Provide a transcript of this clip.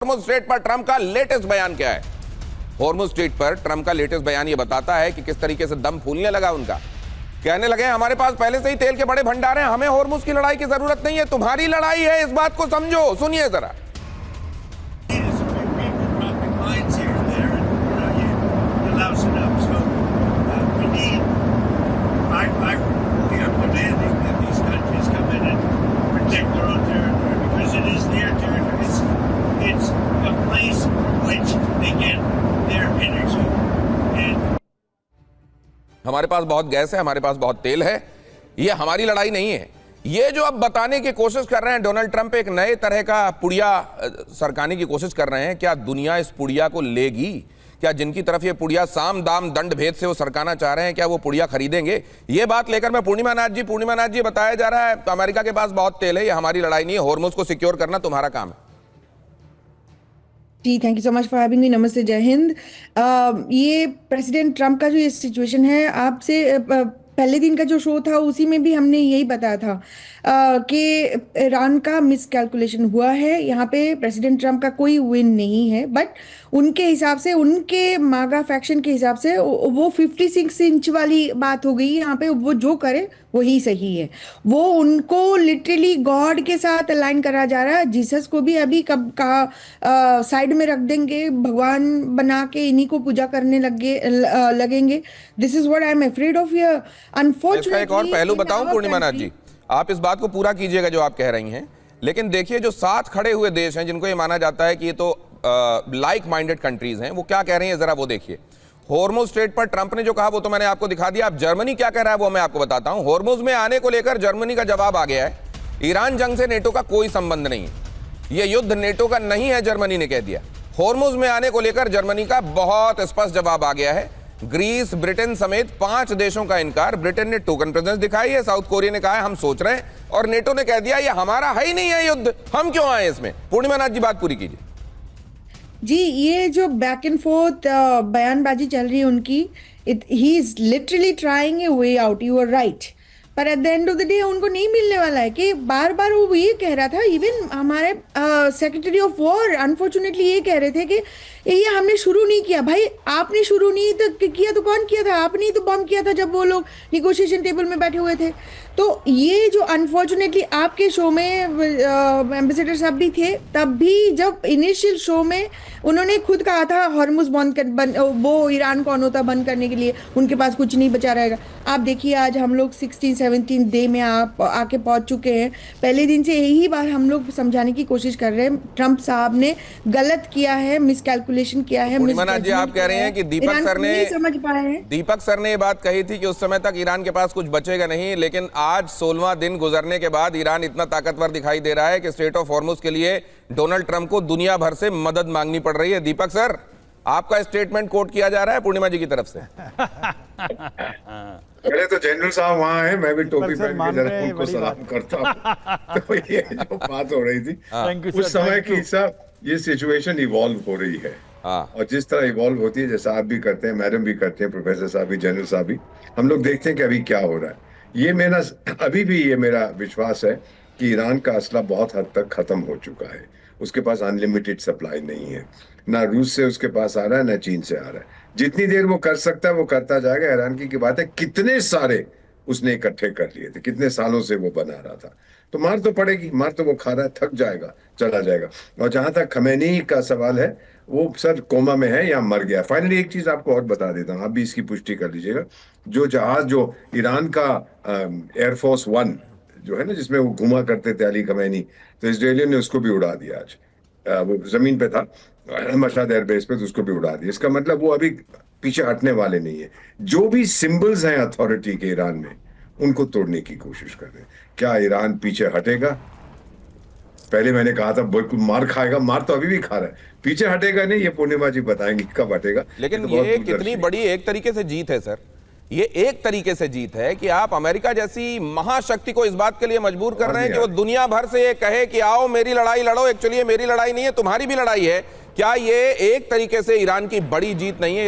Hormuz straight पर Trump का latest बयान क्या है? हॉर्मुज़ स्ट्रेट पर ट्रंप का लेटेस्ट बयान ये बताता है कि किस तरीके से दम फूलने लगा उनका। कहने लगे हमारे पास पहले से ही तेल के बड़े भंडार हैं, हमें हॉर्मुज़ की लड़ाई की जरूरत नहीं है, तुम्हारी लड़ाई है, इस बात को समझो। सुनिए जरा। हमारे पास बहुत गैस है, हमारे पास बहुत तेल है, ये हमारी लड़ाई नहीं है। ये जो अब बताने की कोशिश कर रहे हैं डोनाल्ड ट्रंप, एक नए तरह का पुड़िया सरकाने की कोशिश कर रहे हैं। क्या दुनिया इस पुड़िया को लेगी? क्या जिनकी तरफ ये पुड़िया साम दाम दंड भेद से वो सरकाना चाह रहे हैं, क्या वो पुड़िया खरीदेंगे? ये बात लेकर मैं पूर्णिमा नाथ जी बताया जा रहा है अमेरिका के पास बहुत तेल है, ये हमारी लड़ाई नहीं है, हॉर्मुज़ को सिक्योर करना तुम्हारा काम है। जी, thank you so much for having me. नमस्ते, जय हिंद। ये प्रेसिडेंट ट्रंप का जो ये सिचुएशन है, आपसे पहले दिन का जो शो था उसी में भी हमने यही बताया था कि ईरान का मिसकैलकुलेशन हुआ है। यहाँ पे प्रेसिडेंट ट्रंप का कोई विन नहीं है, बट उनके हिसाब से, उनके मागा फैक्शन के हिसाब से वो 56 इंच वाली बात हो गई। यहाँ पे वो जो करे वही सही है। वो उनको लिटरली गॉड के साथ अलाइन करा जा रहा है। जीसस को भी अभी कब कहा साइड में रख देंगे, भगवान बना के इन्हीं को पूजा करने लगेंगे। This is what I am afraid of here. Unfortunately एक और पहलू बताऊं पूर्णिमा नाथ जी, आप इस बात को पूरा कीजिएगा जो आप कह रही हैं, लेकिन देखिए जो साथ खड़े हुए देश हैं जिनको ये माना जाता है कि ये तो लाइक माइंडेड कंट्रीज हैं, वो क्या कह रही हैं जरा वो देखिए। हॉर्मुज़ स्ट्रेट पर ट्रंप ने जो कहा वो तो मैंने आपको दिखा दिया। अब जर्मनी क्या कह रहा है वो मैं आपको बताता हूं। हॉर्मुज़ में आने को लेकर जर्मनी का जवाब आ गया है। ईरान जंग से नेटो का कोई संबंध नहीं है, ये युद्ध नेटो का नहीं है, जर्मनी ने कह दिया। हॉर्मुज़ में आने को लेकर जर्मनी का बहुत स्पष्ट जवाब आ गया है। ग्रीस, ब्रिटेन समेत 5 देशों का इनकार। ब्रिटेन ने टोकन प्रेजेंस दिखाई है, साउथ कोरिया ने कहा है हम सोच रहे हैं, और नेटो ने कह दिया ये हमारा है ही नहीं है युद्ध, हम क्यों आए इसमें। पूर्णिमा नाथ जी बात पूरी कीजिए। जी, ये जो बैक एंड फोर्थ बयानबाजी चल रही है उनकी, he is literally trying a way out. You are right, पर at the end of the day उनको नहीं मिलने वाला है। कि बार बार वो ये कह रहा था, इवन हमारे सेक्रेटरी ऑफ वॉर अनफॉर्चुनेटली ये कह रहे थे कि ये हमने शुरू नहीं किया। भाई आपने शुरू नहीं तो किया तो कौन किया था? आपने ही तो बम किया था जब वो लोग निगोशिएशन टेबल में बैठे हुए थे। तो ये जो अनफॉर्चुनेटली आपके शो में एम्बेसडर साहब भी थे, तब भी जब इनिशियल शो में उन्होंने खुद कहा था हॉर्मुज़ वो ईरान कौन होता बंद करने के लिए, उनके पास कुछ नहीं बचा रहेगा। आप देखिए आज हम लोग 16-17 डे में आप आके पहुंच चुके हैं। पहले दिन से यही बात हम लोग समझाने की कोशिश कर रहे हैं, ट्रंप साहब ने गलत किया है, मिसकैलकुलेशन किया है। जी आप कह रहे हैं कि दीपक सर ने समझ पाए हैं। दीपक सर ने ये बात कही थी कि उस समय तक ईरान के पास कुछ बचेगा नहीं, लेकिन आज 16वां दिन गुजरने के बाद ईरान इतना ताकतवर दिखाई दे रहा है कि स्ट्रेट ऑफ हॉर्मुज़ के लिए डोनाल्ड ट्रंप को दुनिया भर से मदद मांगनी पड़ रही है। दीपक सर, आपका स्टेटमेंट कोट किया जा रहा है पूर्णिमा जी की तरफ से। पहले तो जनरल साहब वहाँ हैं, मैं भी टोपी पहन के जरा उनको सलाम करता हूँ। तो ये जो बात हो रही थी उस समय की सब, ये सिचुएशन इवॉल्व हो रही है, और जिस तरह इवॉल्व होती है, जैसा आप भी करते हैं, मैडम भी करते हैं, प्रोफेसर साहब भी, जनरल साहब भी, हम लोग देखते हैं कि अभी क्या हो रहा है। ये मेरा अभी भी ये मेरा विश्वास है कि ईरान का असला बहुत हद तक खत्म हो चुका है। उसके पास अनलिमिटेड सप्लाई नहीं है, ना रूस से उसके पास आ रहा है, ना चीन से आ रहा है। जितनी देर वो कर सकता है वो करता जाएगा। हैरान की बात है कितने सारे उसने इकट्ठे कर लिए थे, कितने सालों से वो बना रहा था। तो मार तो पड़ेगी, मार तो वो खा रहा है, थक जाएगा, चला जाएगा। और जहां तक खमैनी का सवाल है, वो सर कोमा में है या मर गया। फाइनली एक चीज आपको और बता देता हूँ, आप भी इसकी पुष्टि कर लीजिएगा। जो जहाज जो ईरान का एयरफोर्स 1 जो है ना, जिसमें वो घुमा करते थे अली खमैनी, तो इसराइलियों ने उसको भी उड़ा दिया आज। वो जमीन पे था मशहद एयरबेस पे, तो उसको भी उड़ा दिया। इसका मतलब वो अभी पीछे हटने वाले नहीं है। जो भी सिंबल्स हैं अथॉरिटी के ईरान में, उनको तोड़ने की कोशिश कर रहे हैं। क्या ईरान पीछे हटेगा? पहले मैंने कहा था बिल्कुल मार खाएगा, मार तो अभी भी खा रहा है, पीछे हटेगा नहीं। ये पूर्णिमा जी बताएंगे कब हटेगा। लेकिन ये कितनी बड़ी एक तरीके से जीत है सर, ये एक तरीके से जीत है कि आप अमेरिका जैसी महाशक्ति को इस बात के लिए मजबूर कर रहे हैं कि वो दुनिया भर से ये कहे कि आओ मेरी लड़ाई लड़ो। एक्चुअली ये मेरी लड़ाई नहीं है, तुम्हारी भी लड़ाई है। क्या ये एक तरीके से ईरान की बड़ी जीत नहीं है?